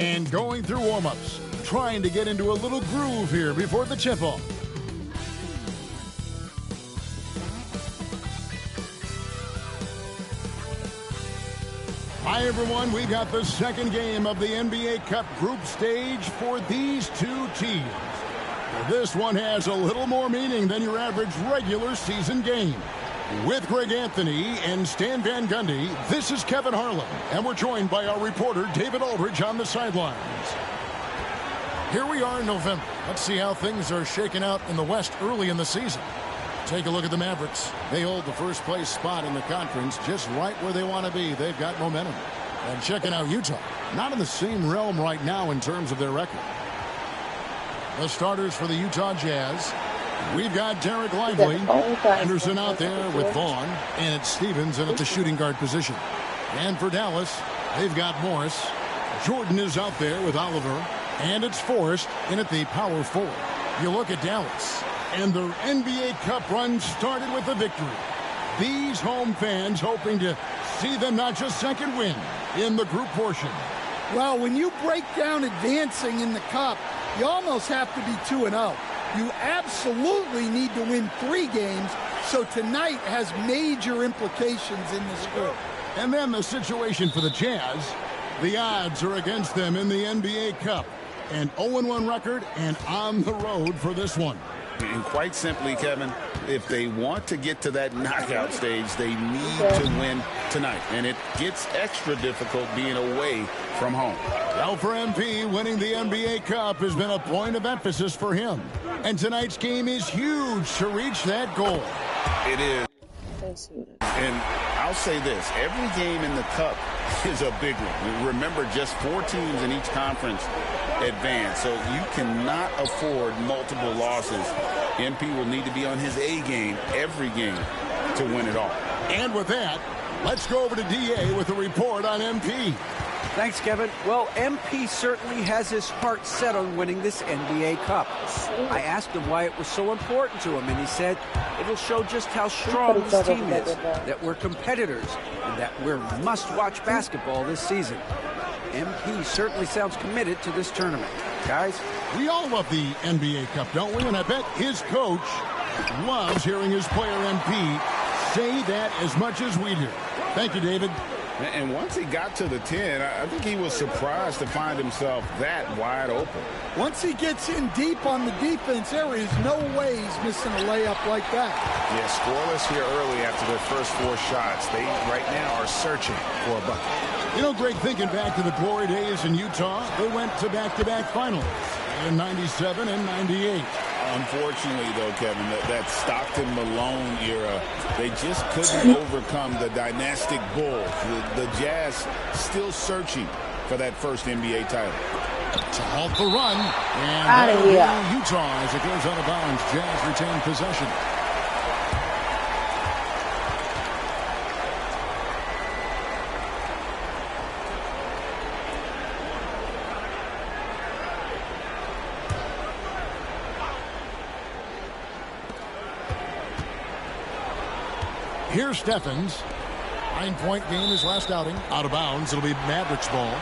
and going through warm-ups, trying to get into a little groove here before the tip-off. Hi, everyone. We got the second game of the NBA Cup group stage for these two teams. This one has a little more meaning than your average regular season game. With Greg Anthony and Stan Van Gundy, this is Kevin Harlan, and we're joined by our reporter David Aldridge on the sidelines. Here we are in November. Let's see how things are shaking out in the West early in the season. Take a look at the Mavericks. They hold the first place spot in the conference just right where they want to be. They've got momentum. And checking out Utah. Not in the same realm right now in terms of their record. The starters for the Utah Jazz. We've got Derek Lively. Anderson out there with Vaughn. And it's Stevens in at the shooting guard position. And for Dallas, they've got Morris. Jordan is out there with Oliver. And it's Forrest in at the power forward. You look at Dallas. And their NBA Cup run started with a victory. These home fans hoping to see them not just second win in the group portion. Well, when you break down advancing in the Cup, you almost have to be 2-0. You absolutely need to win 3 games, so tonight has major implications in this group. And then the situation for the Jazz. The odds are against them in the NBA Cup. An 0-1 record and on the road for this one. And quite simply, Kevin, if they want to get to that knockout stage, they need to win tonight. And it gets extra difficult being away from home. Well, for MP, winning the NBA Cup has been a point of emphasis for him. And tonight's game is huge to reach that goal. It is. And I'll say this, every game in the Cup is a big one. Remember, just 4 teams in each conference advance, so you cannot afford multiple losses. MP will need to be on his A game every game to win it all. And with that, let's go over to DA with a report on MP. Thanks, Kevin. Well, MP certainly has his heart set on winning this NBA Cup. I asked him why it was so important to him, and he said it'll show just how strong this team is, that we're competitors, and that we're must-watch basketball this season. MP certainly sounds committed to this tournament. Guys, we all love the NBA Cup, don't we? And I bet his coach loves hearing his player MP say that as much as we do. Thank you, David. And once he got to the 10, I think he was surprised to find himself that wide open. Once he gets in deep on the defense, there is no way he's missing a layup like that. Yeah, scoreless here early after their first 4 shots. They right now are searching for a bucket. You know, Greg, thinking back to the glory days in Utah, they went to back-to-back finals in 97 and 98. Unfortunately, though, Kevin, that Stockton-Malone era, they just couldn't overcome the dynastic Bulls. The Jazz still searching for that first NBA title. To halt the run, and Utah as it goes out of bounds. Jazz retain possession. Here's Stephens. 9-point game his last outing. Out of bounds. It'll be Mavericks ball.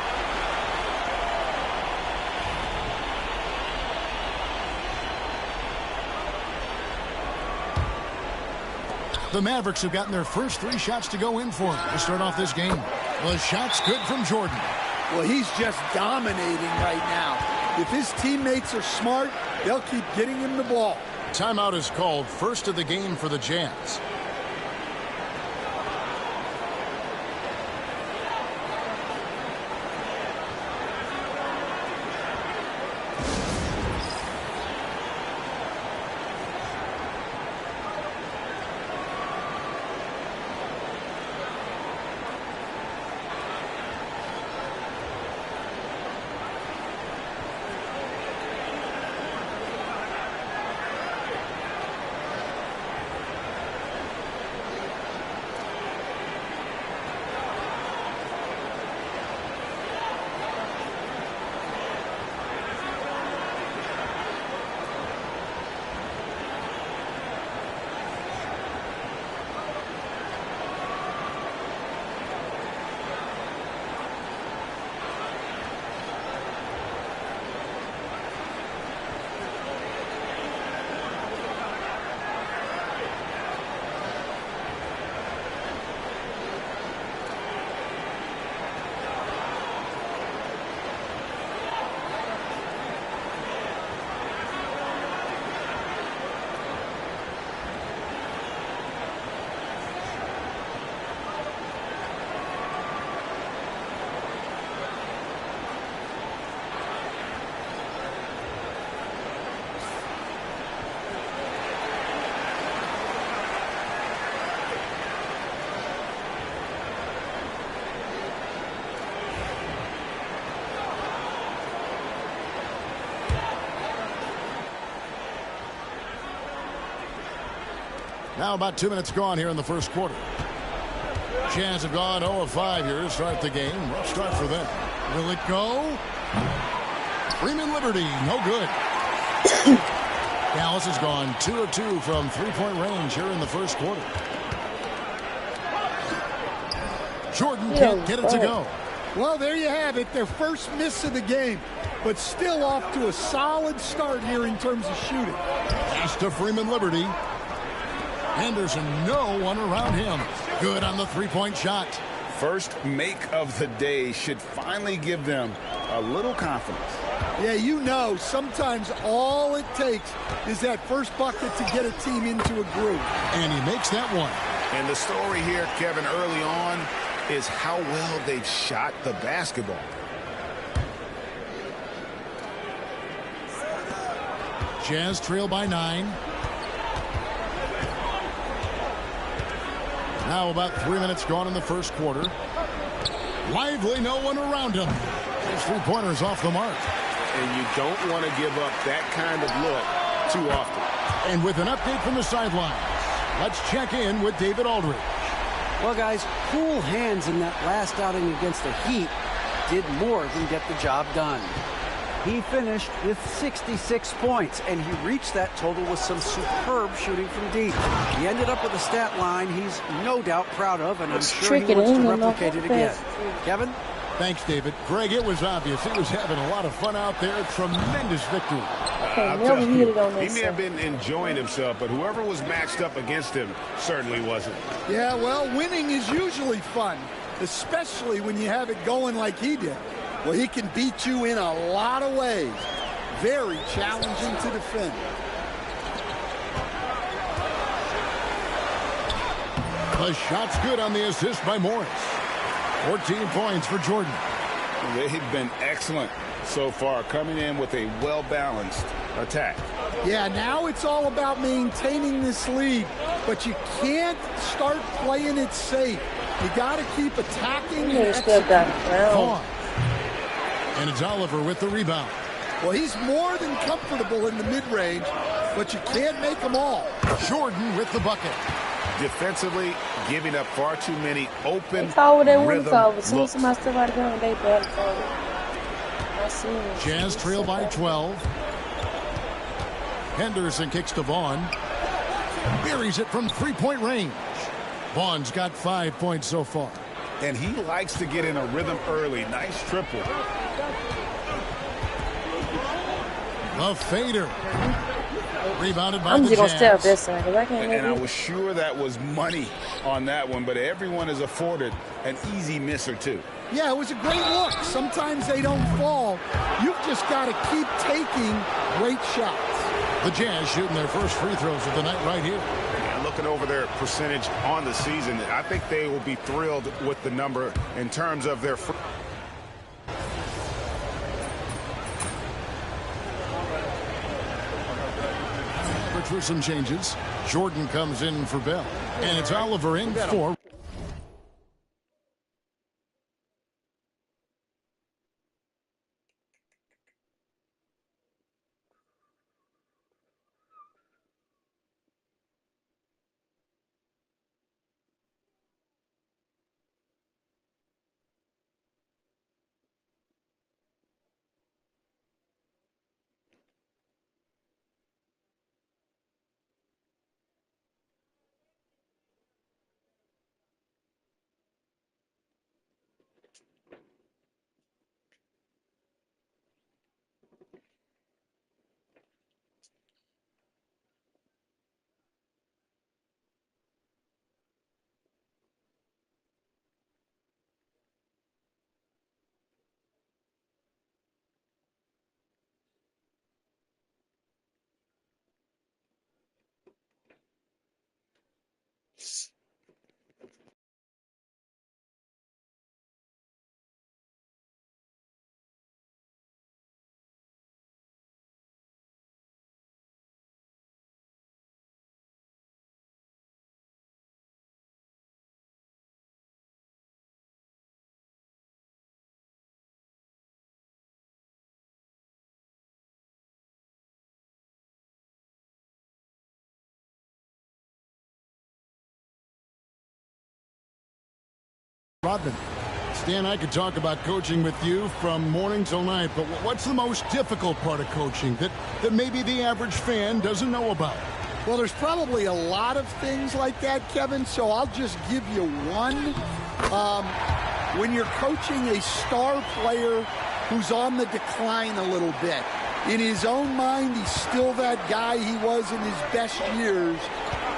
The Mavericks have gotten their first 3 shots to go in for them to start off this game. The shot's good from Jordan. Well, he's just dominating right now. If his teammates are smart, they'll keep getting him the ball. Timeout is called, first of the game for the Jazz. Now about 2 minutes gone here in the first quarter. Jazz have gone 0 of 5 here to start the game. Rough start for them. Will it go? Freeman Liberty, no good. Dallas has gone 2 of 2 from three-point range here in the first quarter. Jordan can't get it to go. Well, there you have it. Their first miss of the game, but still off to a solid start here in terms of shooting. Pass to Freeman Liberty. Henderson, no one around him. Good on the three-point shot. First make of the day should finally give them a little confidence. Yeah, you know, sometimes all it takes is that first bucket to get a team into a groove. And he makes that one. And the story here, Kevin, early on is how well they've shot the basketball. Jazz trail by 9. Now about 3 minutes gone in the first quarter. Lively, no one around him. His three-pointers off the mark. And you don't want to give up that kind of look too often. And with an update from the sidelines, let's check in with David Aldridge. Well, guys, cool hands in that last outing against the Heat did more than get the job done. He finished with 66 points, and he reached that total with some superb shooting from deep. He ended up with a stat line he's no doubt proud of, and I'm sure he wants to replicate it again. Kevin? Thanks, David. Greg, it was obvious. He was having a lot of fun out there. Tremendous victory. He may have been enjoying himself, but whoever was matched up against him certainly wasn't. Yeah, well, winning is usually fun, especially when you have it going like he did. Well, he can beat you in a lot of ways. Very challenging to defend. The shot's good on the assist by Morris. 14 points for Jordan. They've been excellent so far, coming in with a well-balanced attack. Yeah, now it's all about maintaining this lead, but you can't start playing it safe. You got to keep attacking and executing. And it's Oliver with the rebound. Well, he's more than comfortable in the mid-range, but you can't make them all. Jordan with the bucket. Defensively, giving up far too many open rhythm looks. Jazz trail by 12. Henderson kicks to Vaughn. Buries it from three-point range. Vaughn's got 5 points so far. And he likes to get in a rhythm early. Nice triple. The fader. Rebounded by I'm the just gonna stay up Jazz. this side because I can't And I was sure that was money on that one, but everyone is afforded an easy miss or two. Yeah, it was a great look. Sometimes they don't fall. You've just got to keep taking great shots. The Jazz shooting their first free throws of the night right here. And looking over their percentage on the season, I think they will be thrilled with the number in terms of their free. For some changes, Jordan comes in for Bell, and it's Oliver in for. Rodman. Stan, I could talk about coaching with you from morning till night, but what's the most difficult part of coaching that maybe the average fan doesn't know about? Well, there's probably a lot of things like that, Kevin, so I'll just give you one. When you're coaching a star player who's on the decline a little bit, in his own mind, he's still that guy he was in his best years,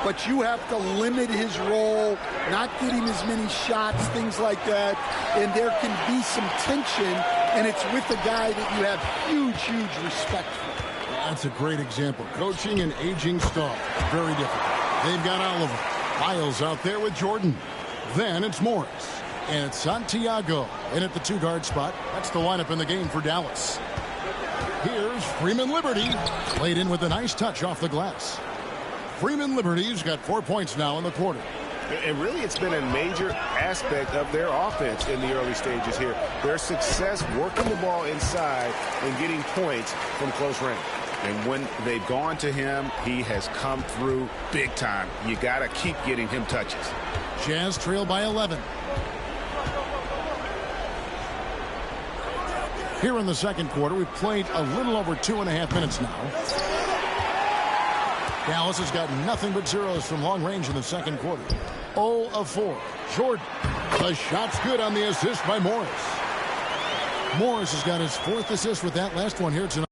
but you have to limit his role, not get him as many shots, things like that, and there can be some tension, and it's with a guy that you have huge respect for. That's a great example. Coaching an aging star. Very difficult. They've got Oliver. Miles out there with Jordan. Then it's Morris. And it's Santiago in at the 2-guard spot. That's the lineup in the game for Dallas. Here's Freeman Liberty. Played in with a nice touch off the glass. Freeman Liberty's got 4 points now in the quarter. And really, it's been a major aspect of their offense in the early stages here. Their success working the ball inside and getting points from close range. And when they've gone to him, he has come through big time. You got to keep getting him touches. Jazz trail by 11. Here in the second quarter, we've played a little over 2.5 minutes now. Dallas has got nothing but zeros from long range in the second quarter. 0 of 4. Jordan. The shot's good on the assist by Morris. Morris has got his 4th assist with that last one here tonight.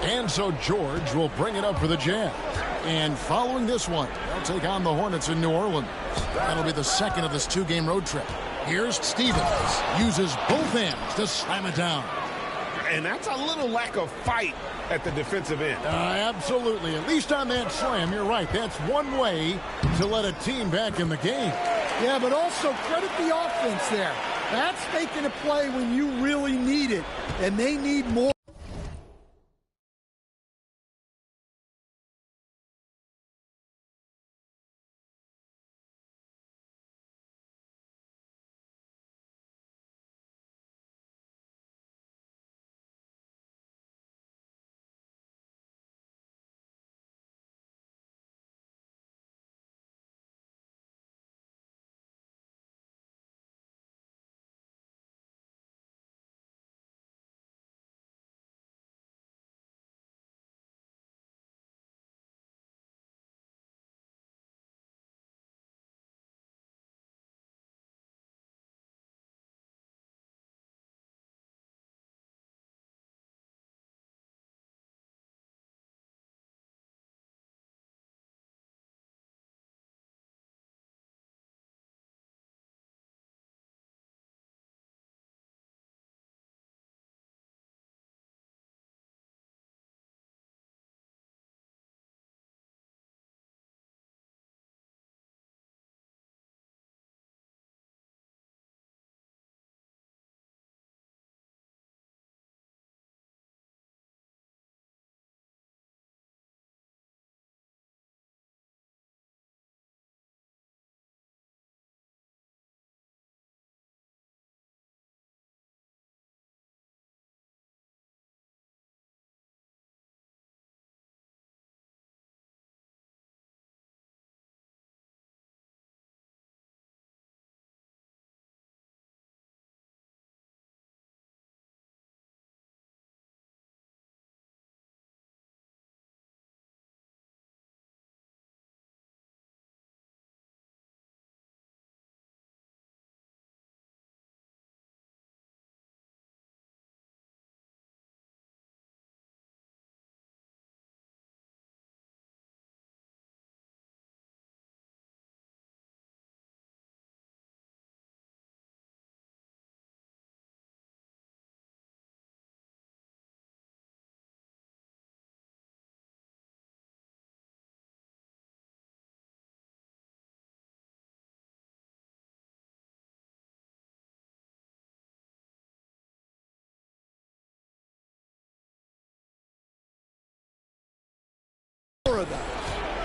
And so George will bring it up for the Jazz. And following this one, they'll take on the Hornets in New Orleans. That'll be the second of this 2-game road trip. Here's Stevens. Uses both hands to slam it down. And that's a little lack of fight at the defensive end. Absolutely. At least on that slam, you're right. That's one way to let a team back in the game. Yeah, but also credit the offense there. That's making a play when you really need it, and they need more.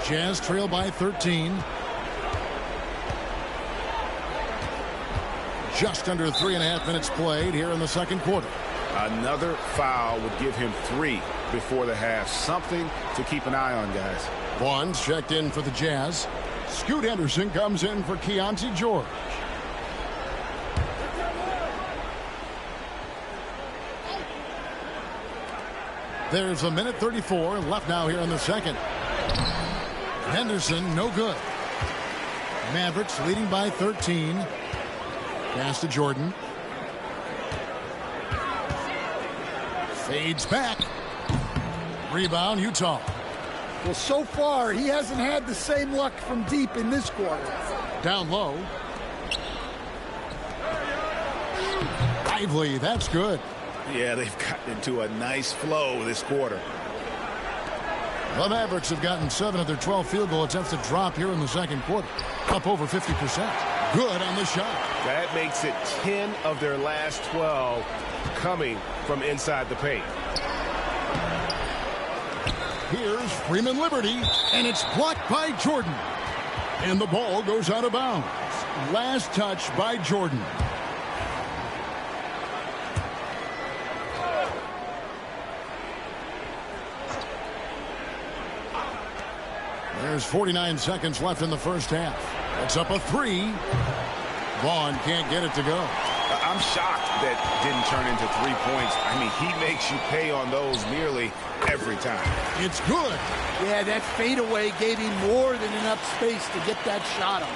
Jazz trail by 13. Just under 3.5 minutes played here in the second quarter. Another foul would give him 3 before the half. Something to keep an eye on, guys. Vaughn's checked in for the Jazz. Scoot Henderson comes in for Keontae George. There's a minute 34 left now here in the second. Henderson, no good. Mavericks leading by 13. Pass to Jordan. Fades back. Rebound, Utah. Well, so far, he hasn't had the same luck from deep in this quarter. Down low. Lively, that's good. Yeah, they've gotten into a nice flow this quarter. The Mavericks have gotten 7 of their 12 field goal attempts to drop here in the second quarter. Up over 50%. Good on the shot. That makes it 10 of their last 12 coming from inside the paint. Here's Freeman Liberty, and it's blocked by Jordan. And the ball goes out of bounds. Last touch by Jordan. There's 49 seconds left in the first half. It's up a 3. Vaughn can't get it to go. I'm shocked that didn't turn into 3 points. I mean, he makes you pay on those nearly every time. It's good. Yeah, that fadeaway gave him more than enough space to get that shot on.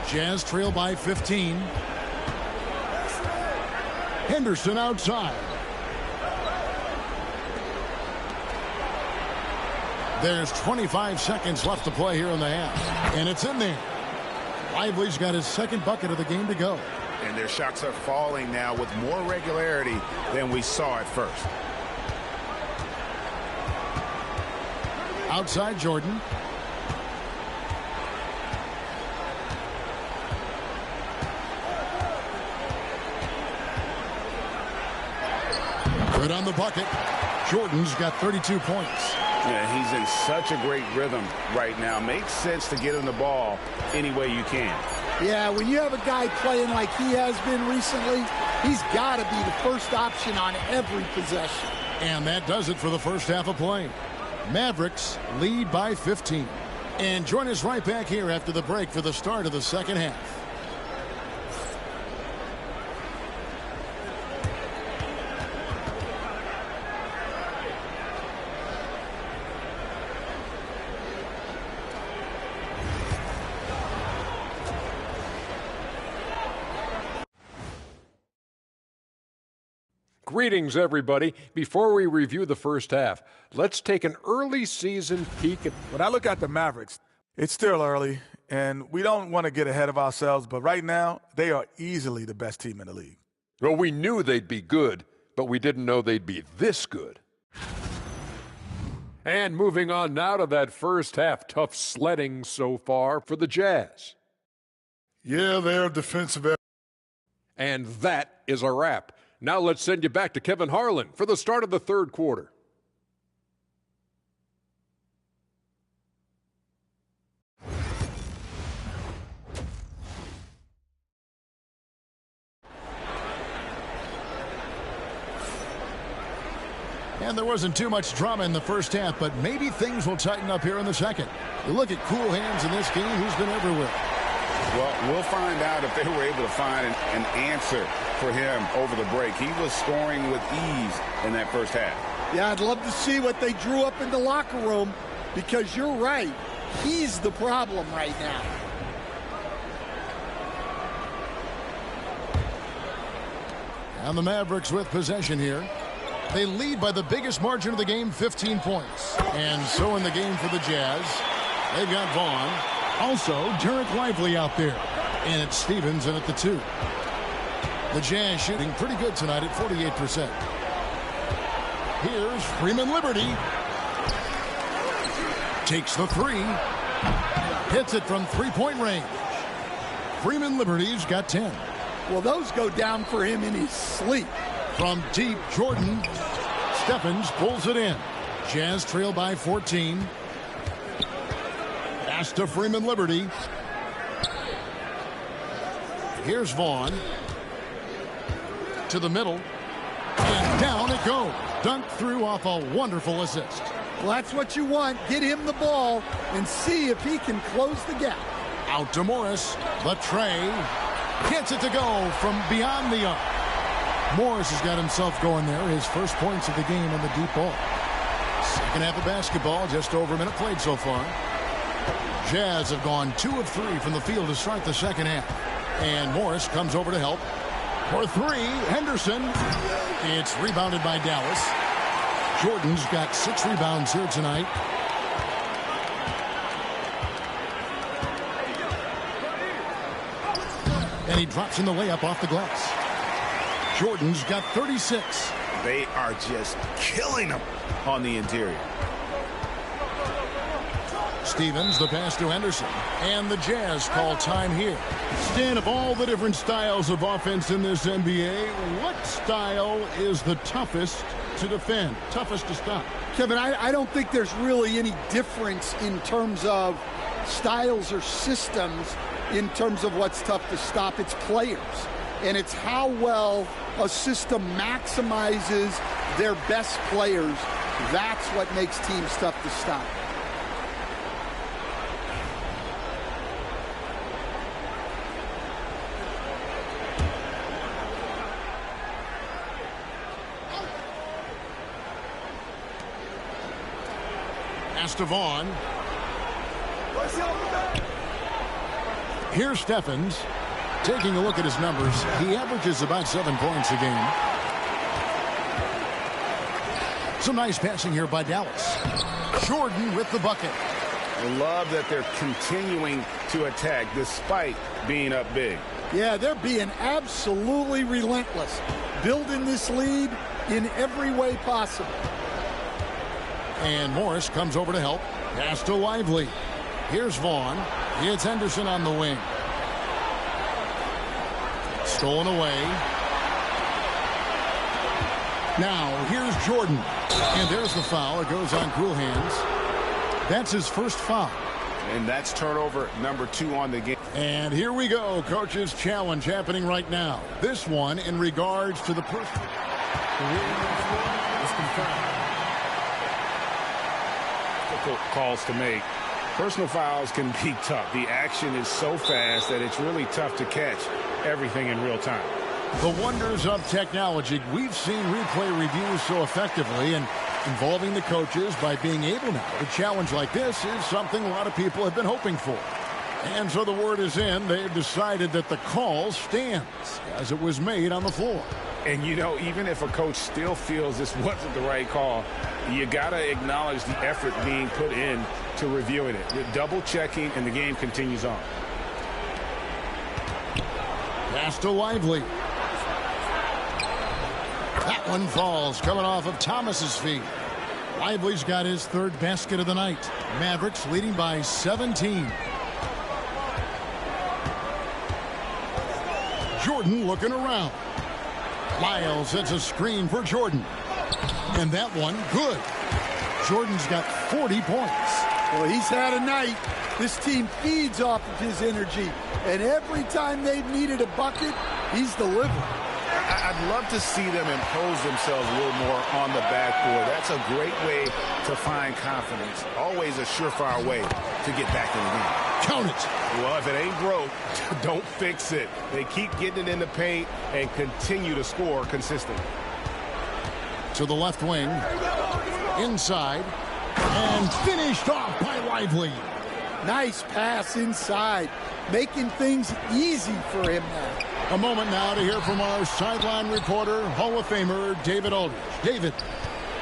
Jazz trail by 15. Henderson outside. There's 25 seconds left to play here in the half. And it's in there. Lively's got his second bucket of the game to go. And their shots are falling now with more regularity than we saw at first. Outside Jordan. Good on the bucket. Jordan's got 32 points. Yeah, he's in such a great rhythm right now. Makes sense to get him the ball any way you can. Yeah, when you have a guy playing like he has been recently, he's got to be the first option on every possession. And that does it for the first half of play. Mavericks lead by 15. And join us right back here after the break for the start of the second half. Greetings, everybody. Before we review the first half, let's take an early season peek at... When I look at the Mavericks, it's still early, and we don't want to get ahead of ourselves, but right now, they are easily the best team in the league. Well, we knew they'd be good, but we didn't know they'd be this good. And moving on now to that first half, tough sledding so far for the Jazz. Yeah, they're defensive. And that is a wrap. Now let's send you back to Kevin Harlan for the start of the third quarter. And there wasn't too much drama in the first half, but maybe things will tighten up here in the second. You look at cool hands in this game, who's been everywhere. Well, we'll find out if they were able to find an answer for him over the break. He was scoring with ease in that first half. Yeah, I'd love to see what they drew up in the locker room, because you're right. He's the problem right now. And the Mavericks with possession here. They lead by the biggest margin of the game, 15 points. And so in the game for the Jazz, they've got Vaughn. Also, Derek Lively out there. And it's Stevens in at the 2. The Jazz shooting pretty good tonight at 48%. Here's Freeman Liberty. Takes the 3. Hits it from three-point range. Freeman Liberty's got 10. Well, those go down for him in his sleep. From deep, Jordan. Stephens pulls it in. Jazz trail by 14. Pass to Freeman Liberty. Here's Vaughn. To the middle. And down it goes. Dunked through off a wonderful assist. Well, that's what you want. Get him the ball and see if he can close the gap. Out to Morris. But Trey gets it to go from beyond the arc. Morris has got himself going there. His first points of the game on the deep ball. Second half of basketball, just over a minute played so far. Jazz have gone 2 of 3 from the field to start the second half. And Morris comes over to help. For 3, Henderson. It's rebounded by Dallas. Jordan's got 6 rebounds here tonight. And he drops in the layup off the glass. Jordan's got 36. They are just killing them on the interior. Stevens, the pass to Henderson. And the Jazz call time here. Stan, of all the different styles of offense in this NBA, what style is the toughest to defend, toughest to stop? Kevin, I don't think there's really any difference in terms of styles or systems in terms of what's tough to stop. It's players. And it's how well a system maximizes their best players. That's what makes teams tough to stop. To Vaughn. Here's Stephens. Taking a look at his numbers, he averages about 7 points a game. Some nice passing here by Dallas. Jordan with the bucket. I love that they're continuing to attack despite being up big. Yeah, they're being absolutely relentless, building this lead in every way possible. And Morris comes over to help. Pass to Lively. Here's Vaughn. It's Henderson on the wing. Stolen away. Now, here's Jordan. And there's the foul. It goes on cool hands. That's his first foul. And that's turnover number 2 on the game. And here we go. Coach's challenge happening right now. This one in regards to the person. It's confirmed. Calls to make. Personal fouls can be tough. The action is so fast that it's really tough to catch everything in real time. The wonders of technology. We've seen replay reviews so effectively, and involving the coaches by being able now to challenge like this is something a lot of people have been hoping for. And so the word is in. They've decided that the call stands as it was made on the floor. And, you know, even if a coach still feels this wasn't the right call, you got to acknowledge the effort being put in to reviewing it. You're double checking, and the game continues on. Pass to Lively. That one falls, coming off of Thomas's feet. Lively's got his 3rd basket of the night. Mavericks leading by 17. Jordan looking around. Lyles sets a screen for Jordan. And that one, good. Jordan's got 40 points. Well, he's had a night. This team feeds off of his energy. And every time they've needed a bucket, he's delivered. I'd love to see them impose themselves a little more on the backboard. That's a great way to find confidence. Always a surefire way to get back in the game. Count it. Well, if it ain't broke, don't fix it. They keep getting it in the paint and continue to score consistently. To the left wing. Inside. And finished off by Lively. Nice pass inside. Making things easy for him now. A moment now to hear from our sideline reporter, Hall of Famer David Aldridge. David.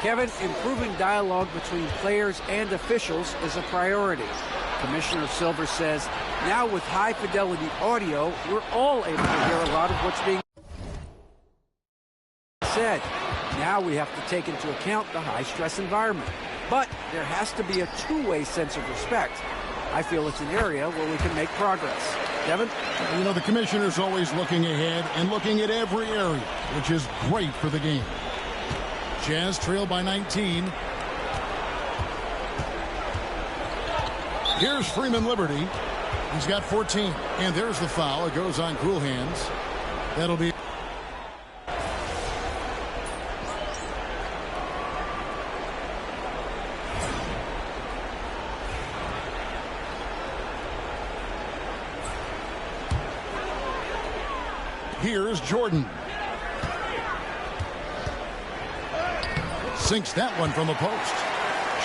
Kevin, improving dialogue between players and officials is a priority. Commissioner Silver says, now with high-fidelity audio, we're all able to hear a lot of what's being said. Now we have to take into account the high-stress environment. But there has to be a two-way sense of respect. I feel it's an area where we can make progress. Devin? You know, the commissioner's always looking ahead and looking at every area, which is great for the game. Jazz trail by 19. Here's Freeman Liberty. He's got 14. And there's the foul. It goes on cool hands. That'll be... Here's Jordan. Sinks that one from the post.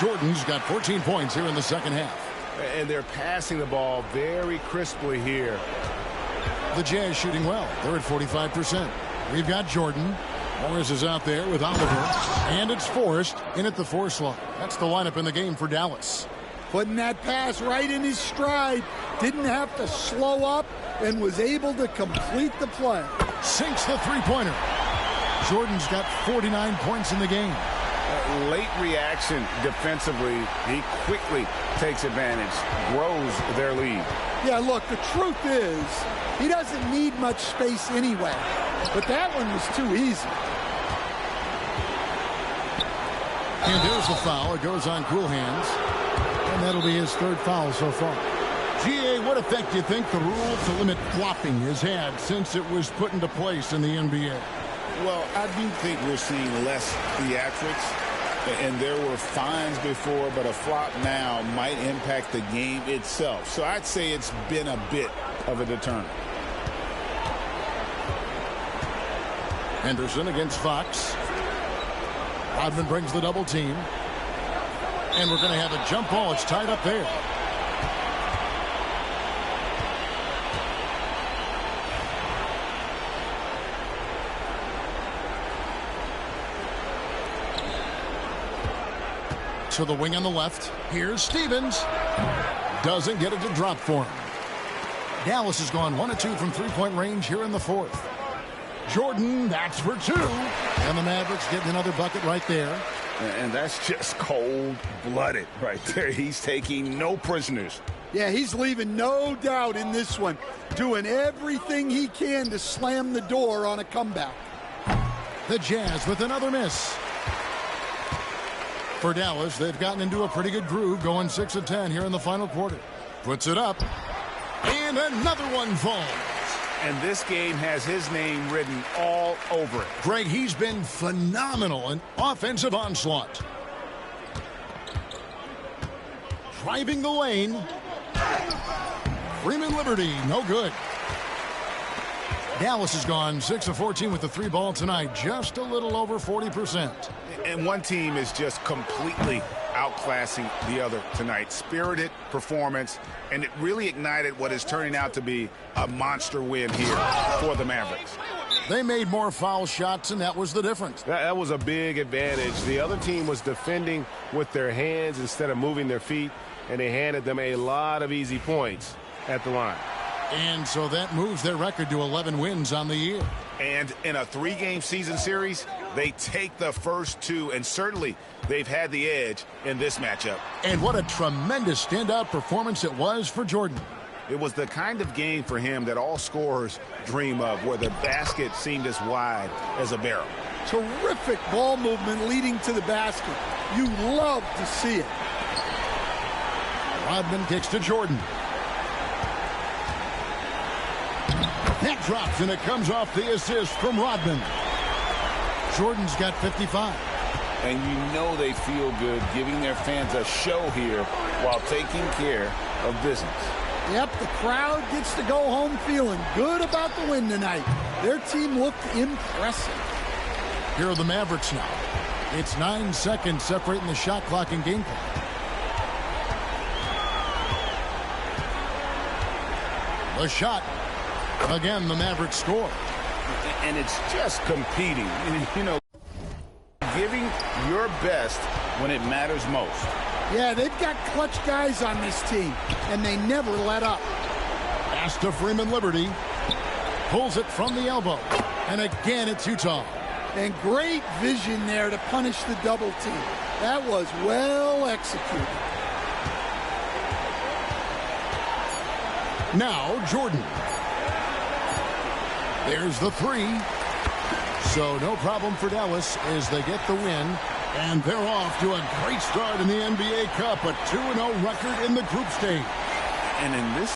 Jordan's got 14 points here in the second half. And they're passing the ball very crisply here. The Jazz shooting well. They're at 45%. We've got Jordan. Morris is out there with Oliver. And it's Forrest in at the 4 slot. That's the lineup in the game for Dallas. Putting that pass right in his stride. Didn't have to slow up and was able to complete the play. Sinks the three-pointer. Jordan's got 49 points in the game. Late reaction defensively. He quickly takes advantage, grows their lead. Yeah, look, the truth is he doesn't need much space anyway. But that one was too easy. And there's the foul. It goes on cool hands. And that'll be his third foul so far. G.A., what effect do you think the rule to limit flopping has had since it was put into place in the NBA? Well, I do think we're seeing less theatrics. And there were fines before, but a flop now might impact the game itself. So I'd say it's been a bit of a deterrent. Henderson against Fox. Rodman brings the double team. And we're going to have a jump ball. It's tied up there. To the wing on the left. Here's Stevens. Doesn't get it to drop for him. Dallas has gone 1 of 2 from three-point range here in the fourth. Jordan, that's for 2. And the Mavericks getting another bucket right there. And that's just cold-blooded right there. He's taking no prisoners. Yeah, he's leaving no doubt in this one. Doing everything he can to slam the door on a comeback. The Jazz with another miss. For Dallas, they've gotten into a pretty good groove, going 6 of 10 here in the final quarter. Puts it up, and another one falls. And this game has his name written all over it. Greg, he's been phenomenal in offensive onslaught. Driving the lane. Freeman Liberty, no good. Dallas has gone 6 of 14 with the 3 ball tonight, just a little over 40%. And one team is just completely outclassing the other tonight. Spirited performance, and it really ignited what is turning out to be a monster win here for the Mavericks. They made more foul shots, and that was the difference. That was a big advantage. The other team was defending with their hands instead of moving their feet, and they handed them a lot of easy points at the line. And so that moves their record to 11 wins on the year. And in a 3-game season series, they take the first 2, and certainly they've had the edge in this matchup. And what a tremendous standout performance it was for Jordan. It was the kind of game for him that all scorers dream of, where the basket seemed as wide as a barrel. Terrific ball movement leading to the basket. You love to see it. Rodman kicks to Jordan. That drops, and it comes off the assist from Rodman. Jordan's got 55. And you know they feel good giving their fans a show here while taking care of business. Yep, the crowd gets to go home feeling good about the win tonight. Their team looked impressive. Here are the Mavericks now. It's 9 seconds separating the shot clock and game clock. The shot. Again, the Mavericks score. And it's just competing. You know, giving your best when it matters most. Yeah, they've got clutch guys on this team, and they never let up. Pass to Freeman Liberty. Pulls it from the elbow. And again, it's Utah. And great vision there to punish the double team. That was well executed. Now Jordan. There's the three. So no problem for Dallas as they get the win. And they're off to a great start in the NBA Cup. A 2-0 record in the group stage. And in this